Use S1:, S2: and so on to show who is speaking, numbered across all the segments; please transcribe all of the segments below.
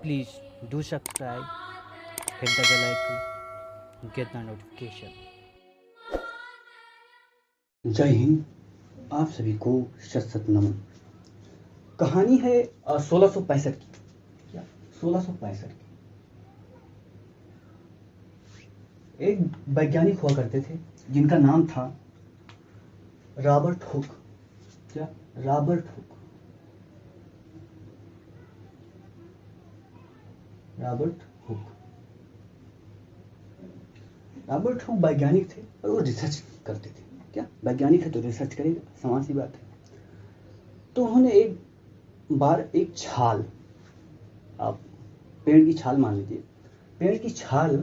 S1: Please do subscribe, hit the bell icon, get the notification.
S2: जय हिंद। आप सभी को शत शत नमन। कहानी है 1665 की। क्या 1665 की। एक वैज्ञानिक हुआ करते थे जिनका नाम था रॉबर्ट हुक। क्या Robert Hooke. Robert Hooke Robert Hooke वैज्ञानिक थे और वो रिसर्च करते थे। क्या वैज्ञानिक है तो रिसर्च करेगा, समान सी बात है। तो उन्होंने एक बार एक छाल, आप पेड़ की छाल मान लीजिए, पेड़ की छाल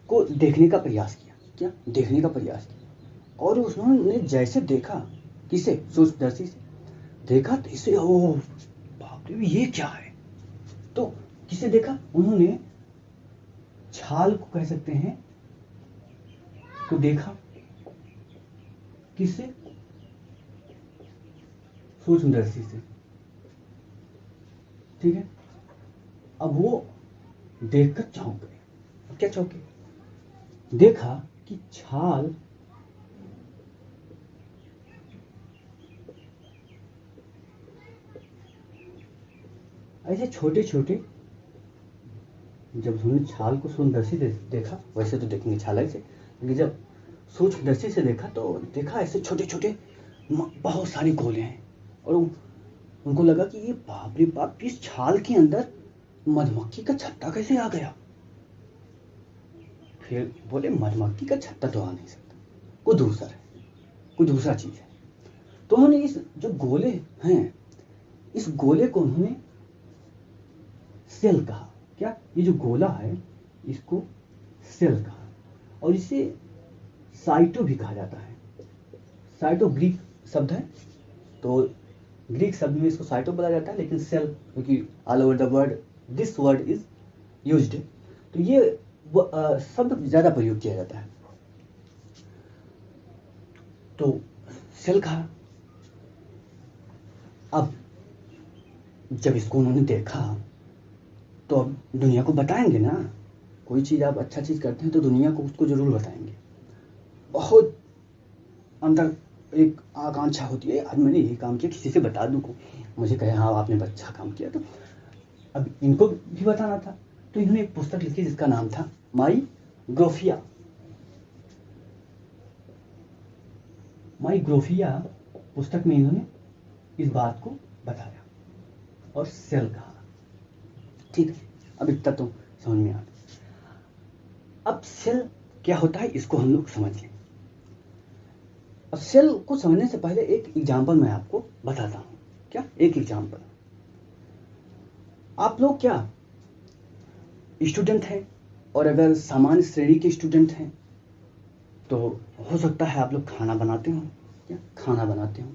S2: को देखने का प्रयास किया। क्या देखने का प्रयास किया और उन्होंने जैसे देखा, किसे, सूक्ष्मदर्शी से देखा तो इसे, ओ बाप रे ये क्या है। तो किसे देखा उन्होंने, छाल को कह सकते हैं, तो देखा किससे, सूक्ष्मदर्शी से। ठीक है। अब वो देखकर चौंक गए। क्या चौंके, देखा कि छाल ऐसे छोटे छोटे, जब उन्होंने छाल को सूक्ष्मदर्शी से देखा, वैसे तो देखेंगे छाल ऐसे, लेकिन जब सूक्ष्मदर्शी से देखा तो देखा ऐसे छोटे छोटे बहुत सारे गोले हैं। और उनको लगा कि ये बाप रे बाप, इस छाल के अंदर मधुमक्खी का छत्ता कैसे आ गया। फिर बोले मधुमक्खी का छत्ता तो आ नहीं सकता, कोई दूसरा है, कोई दूसरा चीज है। तो उन्होंने इस जो गोले हैं, इस गोले को उन्होंने सेल कहा। क्या ये जो गोला है इसको सेल कहा, और इसे साइटो भी कहा जाता है। साइटो ग्रीक शब्द है, तो ग्रीक शब्द में इसको साइटो बोला जाता है, लेकिन सेल क्योंकि all over the world this word is used, तो ये शब्द ज्यादा प्रयोग किया जाता है। तो सेल कहा। अब जब इसको उन्होंने देखा तो अब दुनिया को बताएंगे ना, कोई चीज आप अच्छा चीज करते हैं तो दुनिया को उसको जरूर बताएंगे। बहुत अंदर एक आकांक्षा होती है, आज मैंने ये काम किया, किसी से बता दूं को मुझे कहे हाँ आपने अच्छा काम किया। तो अब इनको भी बताना था, तो इन्होंने एक पुस्तक लिखी जिसका नाम था माई ग्रोफिया। माई ग्रोफिया पुस्तक में इन्होंने इस बात को बताया और सेल कहा। ठीक है, अब इतना तो समझ में आ गया। अब सेल क्या होता है इसको हम लोग समझ लें। अब सेल को समझने से पहले एक एग्जाम्पल मैं आपको बताता हूं। क्या एक एग्जाम्पल, आप लोग क्या स्टूडेंट हैं, और अगर सामान्य श्रेणी के स्टूडेंट हैं तो हो सकता है आप लोग खाना बनाते हो। क्या खाना बनाते हो,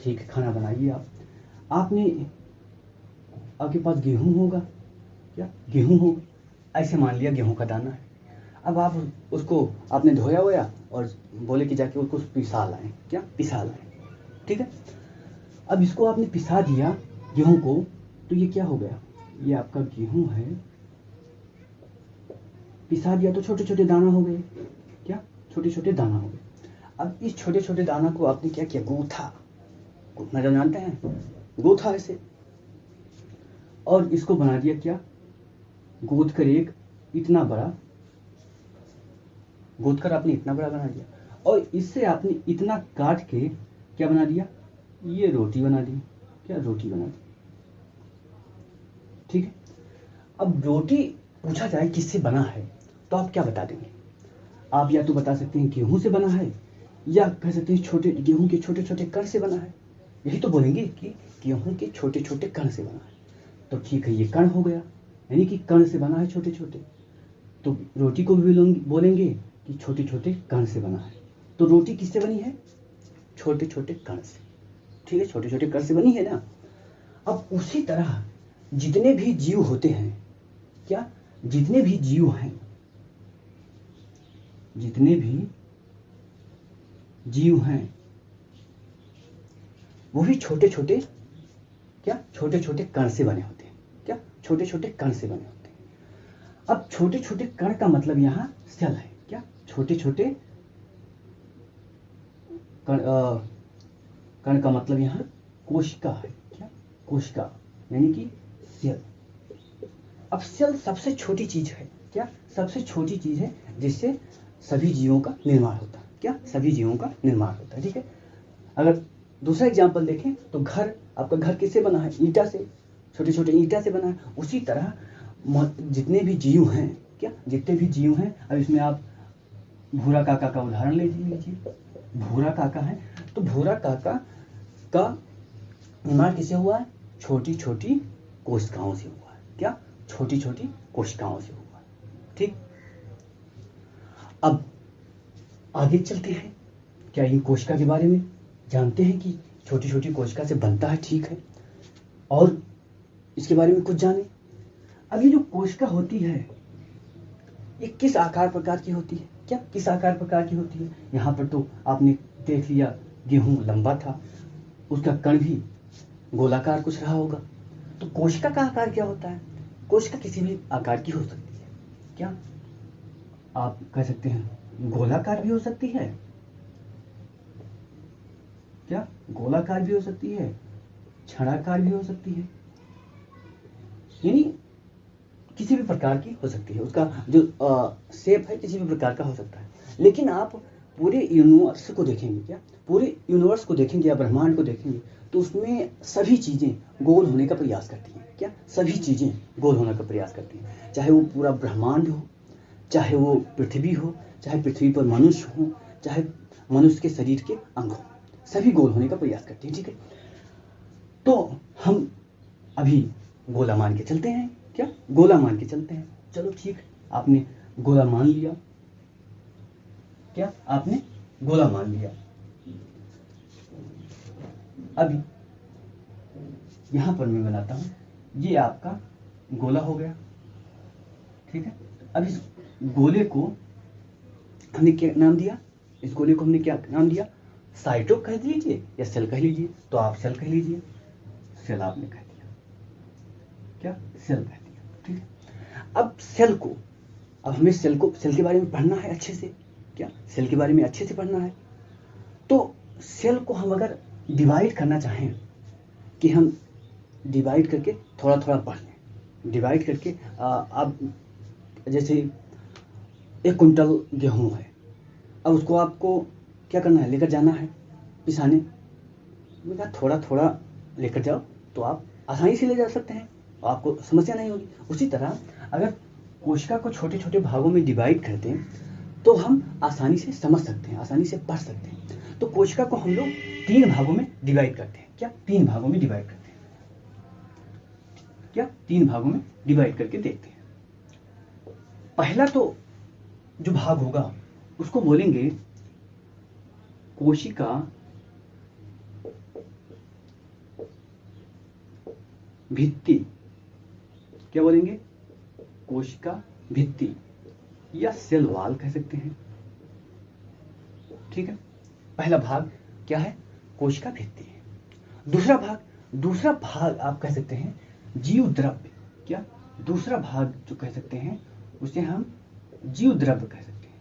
S2: ठीक है, खाना बनाइए आप। आपने, आपके पास गेहूं होगा, क्या गेहूं होगा, ऐसे मान लिया गेहूं का दाना है। अब आप उसको आपने धोया होया और बोले कि जाके उसको पिसा लाएं। क्या पिसा लाएं, ठीक है। अब इसको आपने पिसा दिया गेहूं को, तो ये क्या हो गया, ये आपका गेहूं है, पिसा दिया तो छोटे छोटे दाना हो गए। क्या छोटे छोटे दाना हो गए। अब इस छोटे छोटे दाना को आपने क्या किया, गूथा। गूथना जब जानते हैं, गूथा ऐसे, और इसको बना दिया क्या, गूथ कर एक इतना बड़ा, गूथ कर आपने इतना बड़ा बना दिया, और इससे आपने इतना काट के क्या बना दिया, ये रोटी बना दी। क्या रोटी बना दी, ठीक है। अब रोटी पूछा जाए किससे बना है तो आप क्या बता देंगे, आप या तो बता सकते हैं गेहूं से बना है, या कह सकते हैं छोटे गेहूं के छोटे छोटे कण से बना है। यही तो बोलेंगे कि गेहूं के छोटे छोटे कण से बना है। तो ठीक है, ये कण हो गया, यानी कि कण से बना है छोटे छोटे। तो रोटी को भी बोलेंगे कि छोटे छोटे कण से बना है। तो रोटी किससे बनी है, छोटे छोटे कण से। ठीक है, छोटे छोटे कण से बनी है ना। अब उसी तरह जितने भी जीव होते हैं, क्या जितने भी जीव हैं, जितने भी जीव हैं वो भी छोटे छोटे, क्या छोटे छोटे कण से बने होते हैं। क्या, छोटे छोटे कण से बने होते हैं। अब छोटे छोटे कण का मतलब यहाँ सेल है। क्या, छोटे छोटे कण का मतलब यहाँ कोशिका है। क्या, कोशिका यानी कि सेल। अब सेल सबसे छोटी चीज है। क्या, सबसे छोटी चीज है जिससे सभी जीवों का निर्माण होता है। क्या, सभी जीवों का निर्माण होता है। ठीक है, अगर दूसरा एग्जाम्पल देखें तो घर, आपका घर किससे बना है, ईंटा से, छोटे छोटे ईंटा से बना है। उसी तरह जितने भी जीव हैं, क्या, जितने भी जीव हैं, अब इसमें आप भूरा काका का उदाहरण ले लीजिए। भूरा काका है तो भूरा काका का निर्माण किससे हुआ है, छोटी छोटी कोशिकाओं से हुआ है। क्या, छोटी छोटी कोशिकाओं से हुआ है। ठीक, अब आगे चलते हैं। क्या ये कोशिका के बारे में जानते हैं कि छोटी छोटी कोशिका से बनता है। ठीक है, और इसके बारे में कुछ जाने। अब ये जो कोशिका होती है ये किस आकार प्रकार की होती है। क्या, किस आकार प्रकार की होती है। यहाँ पर तो आपने देख लिया गेहूं लंबा था, उसका कण भी गोलाकार कुछ रहा होगा। तो कोशिका का आकार क्या होता है, कोशिका किसी भी आकार की हो सकती है। क्या, आप कह सकते हैं गोलाकार भी हो सकती है। क्या, गोलाकार भी हो सकती है, छड़ाकार भी हो सकती है, यानी किसी भी प्रकार की हो सकती है। उसका जो शेप है किसी भी प्रकार का हो सकता है। लेकिन आप पूरे यूनिवर्स को देखेंगे, क्या, पूरे यूनिवर्स को देखेंगे या ब्रह्मांड को देखेंगे तो उसमें सभी चीजें गोल होने का प्रयास करती हैं। क्या, सभी चीजें गोल होने का प्रयास करती हैं। चाहे वो पूरा ब्रह्मांड हो, चाहे वो पृथ्वी हो, चाहे पृथ्वी पर मनुष्य हो, चाहे मनुष्य के शरीर के अंग हो, सभी गोल होने का प्रयास करते हैं। ठीक है, तो हम अभी गोला मान के चलते हैं। क्या, गोला मान के चलते हैं। चलो ठीक, आपने गोला मान लिया। क्या, आपने गोला मान लिया। अभी यहां पर मैं बनाता हूं, ये आपका गोला हो गया। ठीक है, अब इस गोले को हमने क्या नाम दिया, इस गोले को हमने क्या नाम दिया, साइटो कह दीजिए या सेल कह लीजिए। तो आप सेल कह लीजिए, सेल आपने कह दिया। क्या, सेल कह दिया। ठीक है, अब सेल को, अब हमें सेल के बारे में पढ़ना है अच्छे से। क्या, सेल के बारे में अच्छे से पढ़ना है। तो सेल को हम अगर डिवाइड करना चाहें कि हम डिवाइड करके थोड़ा थोड़ा पढ़ लें, डिवाइड करके आप जैसे 1 कुंटल गेहूं है, अब उसको आपको क्या करना है, लेकर जाना है पिसाने। मैंने कहा थोड़ा थोड़ा लेकर जाओ तो आप आसानी से ले जा सकते हैं, आपको समस्या नहीं होगी। उसी तरह अगर कोशिका को छोटे छोटे भागों में डिवाइड कर दें तो हम आसानी से समझ सकते हैं, आसानी से पढ़ सकते हैं। तो कोशिका को हम लोग 3 भागों में डिवाइड करते हैं। क्या, 3 भागों में डिवाइड करते हैं। क्या, 3 भागों में डिवाइड करके देखते हैं। पहला तो जो भाग होगा उसको बोलेंगे कोशिका भित्ति। क्या बोलेंगे, कोशिका भित्ति या सेल वॉल कह सकते हैं। ठीक है, पहला भाग क्या है, कोशिका भित्ति है। दूसरा भाग आप कह सकते हैं जीव द्रव्य। क्या, दूसरा भाग जो कह सकते हैं उसे हम जीव द्रव्य कह सकते हैं।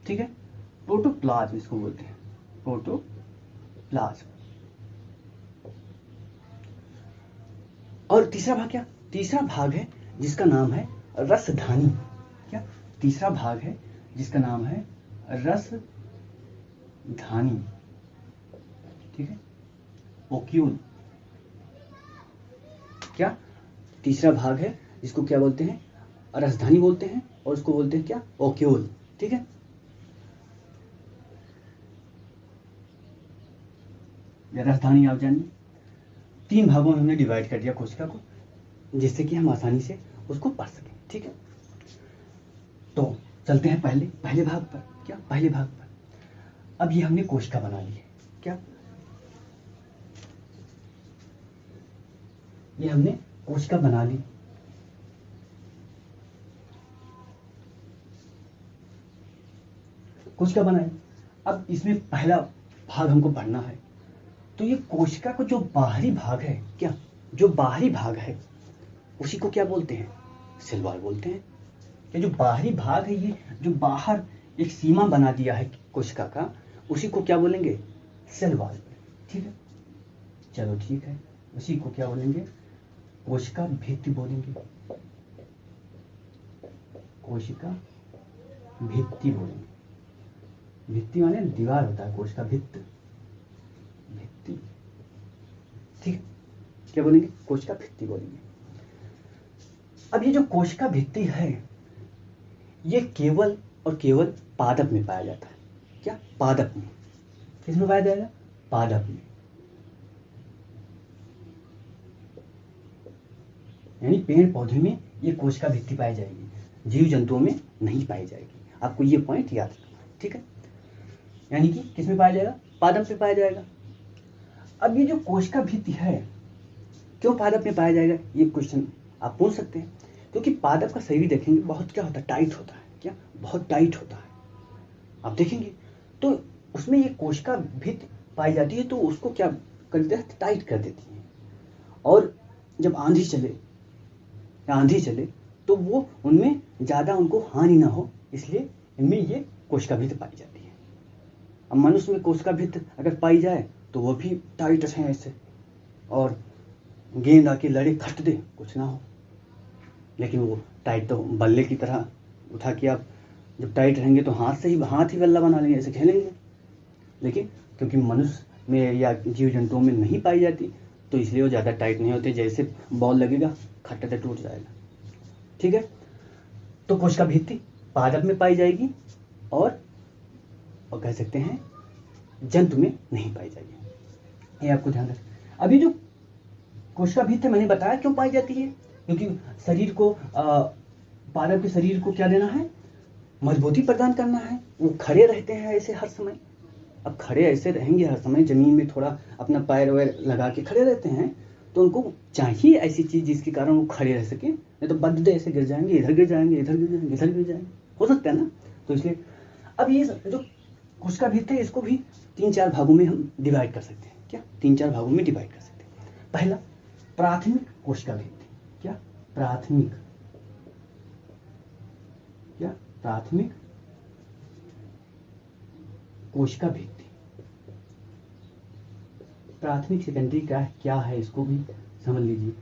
S2: ठीक है, प्रोटोप्लाज्म इसको बोलते हैं, प्रोटोप्लाज्म। और तीसरा भाग क्या, तीसरा भाग है जिसका नाम है रसधानी। क्या, तीसरा भाग है जिसका नाम है रसधानी। ठीक है, ओक्यूल। क्या, तीसरा भाग है जिसको क्या बोलते हैं, रसधानी बोलते हैं, और उसको बोलते हैं क्या, ओक्यूल। ठीक है, या रसधानी आप जानिए। 3 भागों में हमने डिवाइड कर दिया कोशिका को, जिससे कि हम आसानी से उसको पढ़ सकें। ठीक है, तो चलते हैं पहले भाग पर। क्या, पहले भाग पर। अब ये हमने कोशिका बना ली है। क्या, ये हमने कोशिका बना ली। कोशिका बनाई, अब इसमें पहला भाग हमको पढ़ना है। तो ये कोशिका को जो बाहरी भाग है, क्या, जो बाहरी भाग है उसी को क्या बोलते हैं? सेल वॉल बोलते हैं। ये जो बाहरी भाग है, ये जो बाहर एक सीमा बना दिया है कोशिका का, उसी को क्या बोलेंगे? Cell wall. ठीक है, चलो ठीक है, उसी को क्या बोलेंगे? कोशिका भित्ति बोलेंगे। कोशिका भित्ति बोलेंगे। भित्ति माने दीवार होता है, कोशिका भित्ति। ठीक है, क्या बोलेंगे? कोशिका भित्ति बोलेंगे। अब ये जो कोशिका भित्ति है, ये केवल और केवल पादप में पाया जाता है। क्या? पादप में। किसमें पाया जाएगा? पादप में। यानी पेड़ पौधे में ये कोशिका भित्ति पाई जाएगी, जीव जंतुओं में नहीं पाई जाएगी। आपको ये पॉइंट याद रखना है। ठीक है, यानी कि किसमें पाया जाएगा? पादप में पाया जाएगा। अब ये जो कोशिका भित्ति है, क्यों पादप में पाया जाएगा? ये क्वेश्चन आप पूछ सकते हैं। क्योंकि पादप का शरीर देखेंगे बहुत क्या होता है? टाइट होता है। क्या? बहुत टाइट होता है। आप देखेंगे तो उसमें ये कोशिका भित्ति पाई जाती है, तो उसको क्या कर देती है? टाइट कर देती है। और जब आंधी चले तो वो उनमें ज़्यादा उनको हानि ना हो, इसलिए इनमें ये कोशिका भित्ति पाई जाती है। अब मनुष्य में कोशिका भित्ति अगर पाई जाए तो वो भी टाइट है ऐसे, और गेंद आके लड़े खट दे, कुछ ना हो। लेकिन वो टाइट तो बल्ले की तरह उठा के आप जब टाइट रहेंगे तो हाथ ही बल्ला बना लेंगे, ऐसे खेलेंगे। लेकिन क्योंकि मनुष्य में या जीव जंतुओं में नहीं पाई जाती, तो इसलिए वो ज़्यादा टाइट नहीं होते। जैसे बॉल लगेगा खट्टे टूट जाएगा। ठीक है, तो कोशिका भित्ति पादप में पाई जाएगी और कह सकते हैं जंतु में नहीं पाई जाएगी। ये आपको ध्यान रखना। अभी जो कोशिका भित्ति मैंने बताया क्यों पाई जाती है, क्योंकि शरीर को पादप के शरीर को क्या देना है? मजबूती प्रदान करना है। वो खड़े रहते हैं ऐसे हर समय। अब खड़े ऐसे रहेंगे हर समय, जमीन में थोड़ा अपना पैर वैर लगा के खड़े रहते हैं, तो उनको चाहिए ऐसी चीज जिसके कारण वो खड़े रह सके। नहीं तो बद्दे ऐसे गिर जाएंगे, इधर गिर जाएंगे, इधर गिर जाएंगे, इधर गिर जाएंगे, हो सकता है ना। तो इसलिए अब ये जो कोशिका भित्ति है, इसको भी 3-4 भागों में हम डिवाइड कर सकते हैं। क्या? 3-4 भागों में डिवाइड कर सकते हैं। पहला, प्राथमिक कोशिका भित्ति। क्या? प्राथमिक कोशिका भित्ति। प्राथमिक सेकेंडरी क्या है इसको भी समझ लीजिए।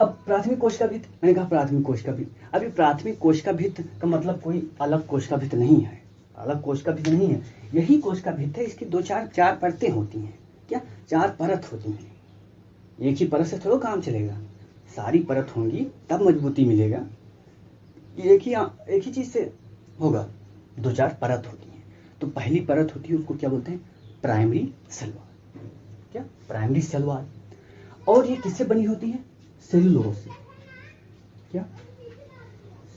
S2: अब प्राथमिक कोशिका भित्ति, मैंने कहा प्राथमिक कोशिका भित्ति। अभी प्राथमिक कोशिका भित्ति का मतलब कोई अलग कोशिका भित्ति नहीं है, अलग कोशिका भित्ति नहीं है। यही कोशिका भित्ति है। इसकी 2-4 परतें होती हैं। क्या? 4 परत होती हैं। एक ही परत से थोड़ा काम चलेगा, सारी परत होंगी तब मजबूती मिलेगा। एक ही चीज से होगा, 2-4 परत होती हैं। तो पहली परत होती है, उसको क्या बोलते हैं? Primary cell wall. क्या? Primary cell wall. और ये किससे बनी होती है? सेलुलोज से। क्या?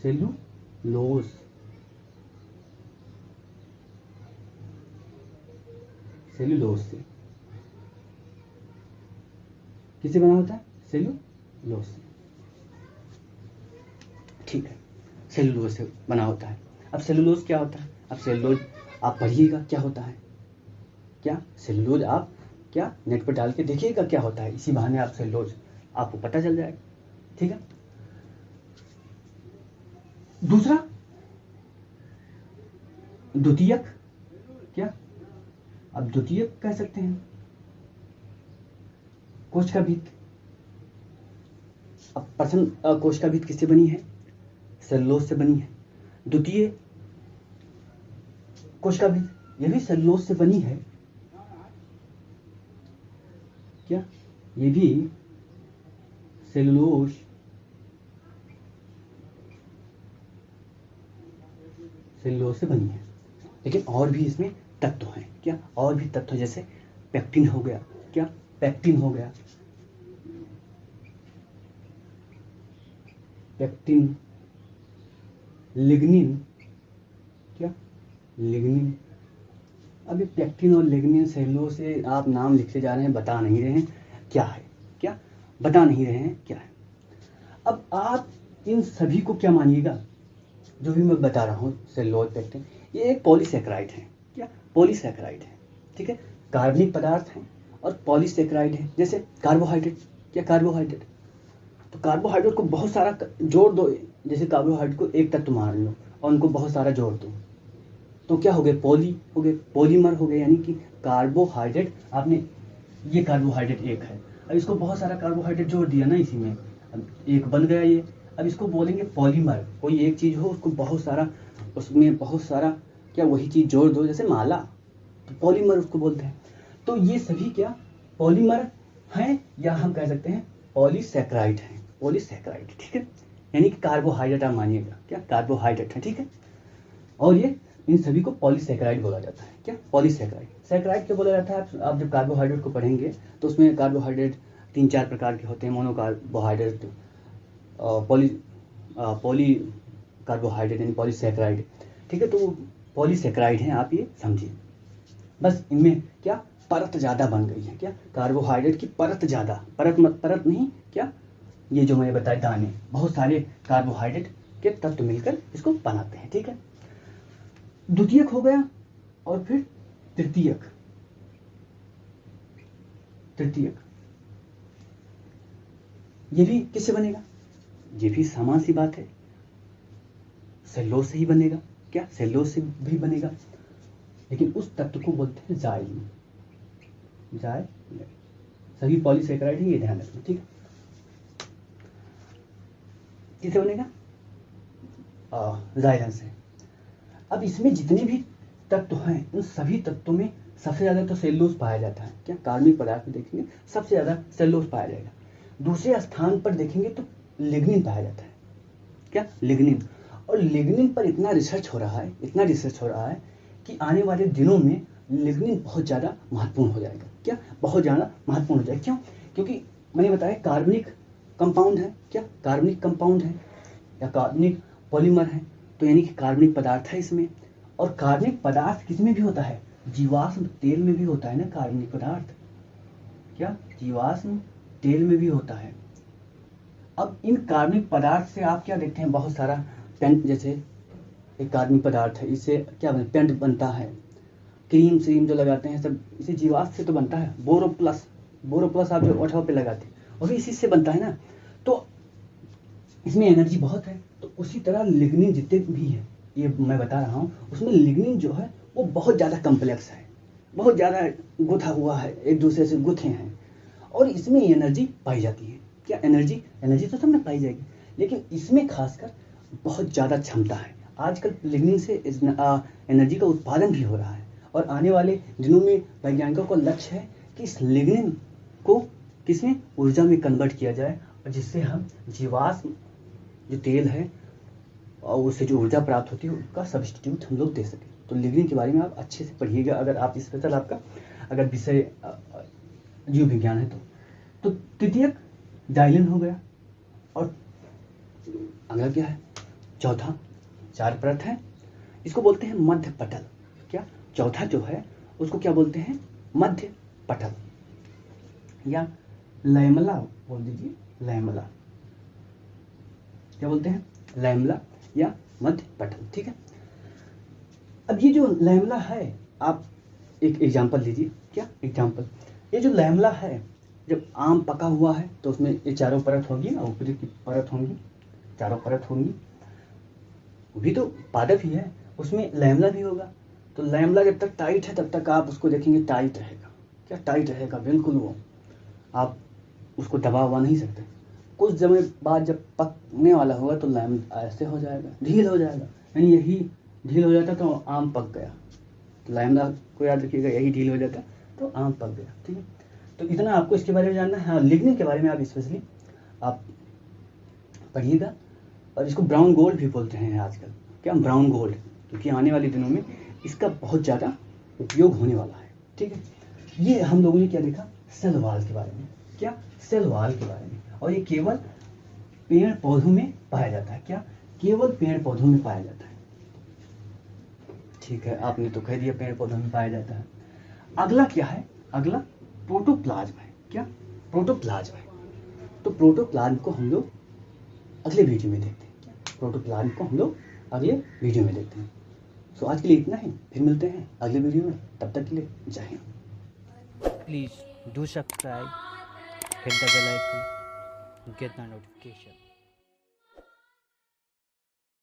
S2: सेलुलोज। सेलुलोज से किससे बना होता है? सेलुलोज से। ठीक है, सेलुलोज से बना होता है। अब सेलुलोज क्या होता है? अब सेलुलोज आप पढ़िएगा क्या होता है। क्या? सेलुलोज आप क्या नेट पर डाल के देखिएगा क्या होता है। इसी बहाने आप सेलुलोज आपको पता चल जाएगा। ठीक है, दूसरा द्वितीयक। क्या? अब द्वितीयक कह सकते हैं कोशिका भित्ति। अब प्रथम कोशिका भित्ति किससे बनी है? सेलुलोज से बनी है। द्वितीय कोशिका भित्ति ये भी सेलुलोज से बनी है। क्या? ये भी सेलुलोज से बनी है। लेकिन और भी इसमें तत्व हैं। क्या? और भी तत्व, जैसे पेक्टिन हो गया। क्या? पेक्टिन हो गया। Pectin, lignin. क्या? लिग्निन। अभी पेक्टिन और लिग्निन सेलुलोज से आप नाम लिखते जा रहे हैं, बता नहीं रहे हैं क्या है। क्या? बता नहीं रहे हैं क्या है। अब आप इन सभी को क्या मानिएगा, जो भी मैं बता रहा हूँ, सेलुलोज, पेक्टिन, ये एक पॉलीसैकेराइड है। क्या? पॉलीसैकेराइड है। ठीक है, कार्बनिक पदार्थ हैं और पॉलीसेकेराइड है, जैसे कार्बोहाइड्रेट। क्या कार्बोहाइड्रेट? तो कार्बोहाइड्रेट को बहुत सारा जोड़ दो, जैसे कार्बोहाइड्रेट को एक तत्व मान लो और उनको बहुत सारा जोड़ दो, तो क्या हो गए? हो गए, पॉलीमर हो गए। यानी कि कार्बोहाइड्रेट, आपने ये कार्बोहाइड्रेट एक है, अब इसको बहुत सारा कार्बोहाइड्रेट जोड़ दिया ना इसी में, अब एक बन गया ये। अब इसको बोलेंगे पॉलीमर। कोई एक चीज हो उसको बहुत सारा, उसमें बहुत सारा क्या वही चीज जोड़ दो, जैसे माला, तो पॉलीमर उसको बोलते हैं। तो ये सभी क्या पॉलीमर हैं, या हम कह सकते हैं पॉलीसैकेराइड हैं। पॉलीसैकेराइड, ठीक है, यानी कि कार्बोहाइड्रेट आप मानिएगा, क्या कार्बोहाइड्रेट है, ठीक है। और ये इन सभी को पॉलीसैकेराइड बोला जाता है। क्या? पॉलीसैकेराइड। सैकेराइड क्या बोला जाता है? आप जब कार्बोहाइड्रेट को पढ़ेंगे तो उसमें कार्बोहाइड्रेट 3-4 प्रकार के होते हैं। मोनो कार्बोहाइड्रेट, पॉली कार्बोहाइड्रेट यानी पॉलीसैकेराइड, ठीक है। तो पॉलीसैकेराइड हैं, आप ये समझिए। बस इनमें क्या परत ज़्यादा बन गई है। क्या? कार्बोहाइड्रेट की परत ज़्यादा, परत नहीं, क्या ये जो मैंने बताया दाने, बहुत सारे कार्बोहाइड्रेट के तत्व मिलकर इसको बनाते हैं, ठीक है। द्वितीयक हो गया और फिर तृतीयक। ये भी किससे बनेगा? ये भी समान सी बात है, सेल्यूलोज से ही बनेगा। क्या? सेल्यूलोज से भी बनेगा, लेकिन उस तत्व को बोलते हैं जाइलम। सभी पॉलीसैकेराइड है, ये ध्यान रखना, ठीक है। किससे बनेगा? जाइलम से। अब इसमें जितने भी तत्व हैं, उन सभी तत्वों में सबसे ज्यादा तो सेल्यूलोज पाया जाता है। क्या? कार्बनिक पदार्थ में देखेंगे सबसे ज्यादा सेल्यूलोज पाया जाएगा। दूसरे स्थान पर देखेंगे तो लिग्निन पाया जाता है। क्या? लिग्निन। और लिग्निन पर इतना रिसर्च हो रहा है कि आने वाले दिनों में लिग्निन बहुत ज़्यादा महत्वपूर्ण हो जाएगा। क्या? बहुत ज़्यादा महत्वपूर्ण हो जाएगा। क्यों? क्योंकि मैंने बताया कार्बनिक कंपाउंड है। क्या? कार्बनिक कंपाउंड है या कार्बनिक पॉलीमर है, तो यानी कि कार्बनिक पदार्थ है इसमें। और कार्बनिक पदार्थ किसमें भी होता है? जीवाश्म तेल में भी होता है ना कार्बनिक पदार्थ। क्या? जीवाश्म तेल में भी होता है। अब इन कार्बनिक पदार्थ से आप क्या देखते हैं? बहुत सारा पेंट, जैसे एक कार्बनिक पदार्थ है, इससे क्या पेंट बनता है, क्रीम श्रीम जो लगाते हैं सब इसे जीवाश्म से तो बनता है। बोरोप्लस आप जो ओठों पे लगाते हैं वो भी इसी से बनता है ना। तो इसमें एनर्जी बहुत है। तो उसी तरह लिग्निन जितने भी है, ये मैं बता रहा हूँ, उसमें लिग्निन जो है वो बहुत ज़्यादा कम्प्लेक्स है, बहुत ज़्यादा गुथा हुआ है, एक दूसरे से गुथे हैं, और इसमें एनर्जी पाई जाती है। क्या? एनर्जी तो सब में पाई जाएगी, लेकिन इसमें खासकर बहुत ज़्यादा क्षमता है। आजकल लिग्निन से एनर्जी का उत्पादन भी हो रहा है, और आने वाले दिनों में वैज्ञानिकों का लक्ष्य है कि इस लिग्निन को किसमें ऊर्जा में कन्वर्ट किया जाए, और जिससे हम जीवाश्म जो तेल है और उससे जो ऊर्जा प्राप्त होती है उसका सब्स्टिट्यूट हम लोग दे सकें। तो लिग्निन के बारे में आप अच्छे से पढ़िएगा, अगर आप स्पेशल आपका अगर विषय जीव विज्ञान है तो तृतीयक जाइलिन हो गया। और अगला क्या है? चौथा, 4 परत है, इसको बोलते हैं मध्य पटल। क्या? चौथा जो है उसको क्या बोलते हैं? मध्य पटल या लैमला बोल दीजिए, लैमला। क्या बोलते हैं? लैमला या मध्य पटल, ठीक है। अब ये जो लैमला है, आप एक एग्जांपल लीजिए। क्या एग्जांपल? ये जो लैमला है, जब आम पका हुआ है तो उसमें ये चारों परत होगी ना, ऊपरी की परत होंगी, चारों परत होंगी, वो भी तो पादप ही है, उसमें लैमला भी होगा। तो लैमला जब तक टाइट है तब तक आप उसको देखेंगे टाइट रहेगा। क्या? टाइट रहेगा बिल्कुल, वो आप उसको दबा हुआ नहीं सकते। कुछ समय बाद जब पकने वाला होगा तो लैमला ऐसे हो जाएगा, ढील हो जाएगा, यानी यही ढील हो जाता तो आम पक गया। तो लैमला को याद रखिएगा, यही ढील हो जाता तो आम पक गया, ठीक है। तो इतना आपको इसके बारे में जानना है। हाँ, लिग्निन के बारे में आप स्पेशली आप पढ़िएगा, और इसको ब्राउन गोल्ड भी बोलते हैं आजकल। क्या? ब्राउन गोल्ड, क्योंकि आने वाले दिनों में इसका बहुत ज़्यादा उपयोग होने वाला है, ठीक है। ये हम लोगों ने क्या देखा? सेल वॉल के बारे में। क्या? सेल वॉल के बारे में। और ये केवल पेड़ पौधों में पाया जाता है। क्या? केवल पेड़ पौधों में पाया जाता है, ठीक है। आपने तो कह दिया पेड़ पौधों में पाया जाता है। अगला क्या है? अगला प्रोटोप्लाज्म है। क्या? प्रोटोप्लाज्म है। तो प्रोटोप्लाज्म को हम लोग अगले वीडियो में देखते हैं। प्रोटोप्लाज्म को हम लोग अगले वीडियो में देखते हैं। सो आज के लिए इतना ही, फिर मिलते हैं अगले वीडियो में, तब तक के लिए जय Hind.
S1: please do subscribe, hit the bell icon, get the notification.